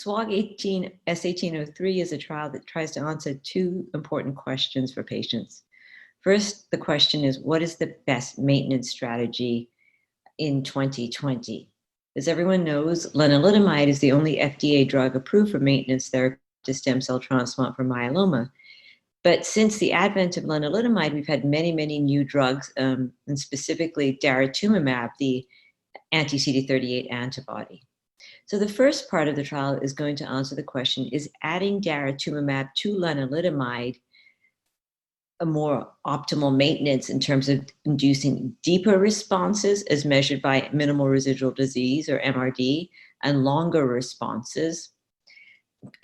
SWOG S1803 is a trial that tries to answer two important questions for patients. First, the question is, what is the best maintenance strategy in 2020? As everyone knows, lenalidomide is the only FDA drug approved for maintenance therapy to stem cell transplant for myeloma. But since the advent of lenalidomide, we've had many, many new drugs, and specifically Daratumumab, the anti-CD38 antibody. So the first part of the trial is going to answer the question, is adding Daratumumab to lenalidomide a more optimal maintenance in terms of inducing deeper responses as measured by minimal residual disease, or MRD, and longer responses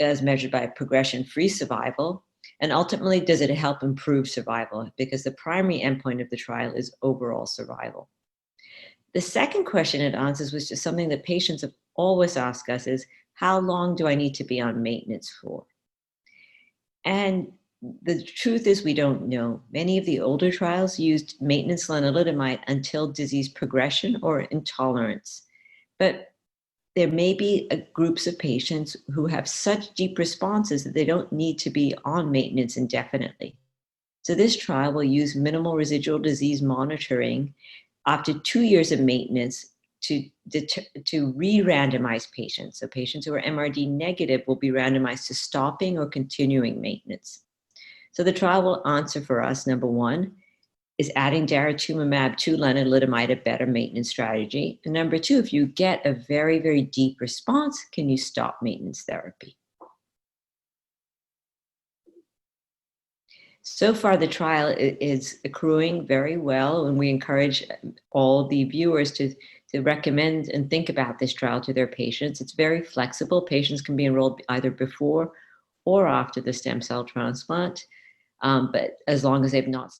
as measured by progression-free survival? And ultimately, does it help improve survival? Because the primary endpoint of the trial is overall survival. The second question it answers, which is something that patients have always asked us, is how long do I need to be on maintenance for? And the truth is we don't know. Many of the older trials used maintenance lenalidomide until disease progression or intolerance. But there may be groups of patients who have such deep responses that they don't need to be on maintenance indefinitely. So this trial will use minimal residual disease monitoring after 2 years of maintenance to re-randomize patients. So patients who are MRD negative will be randomized to stopping or continuing maintenance. So the trial will answer for us, number one, is adding Daratumumab to lenalidomide a better maintenance strategy? And number two, if you get a very, very deep response, can you stop maintenance therapy? So far, the trial is accruing very well, and we encourage all the viewers to recommend and think about this trial to their patients. It's very flexible. Patients can be enrolled either before or after the stem cell transplant, but as long as they've not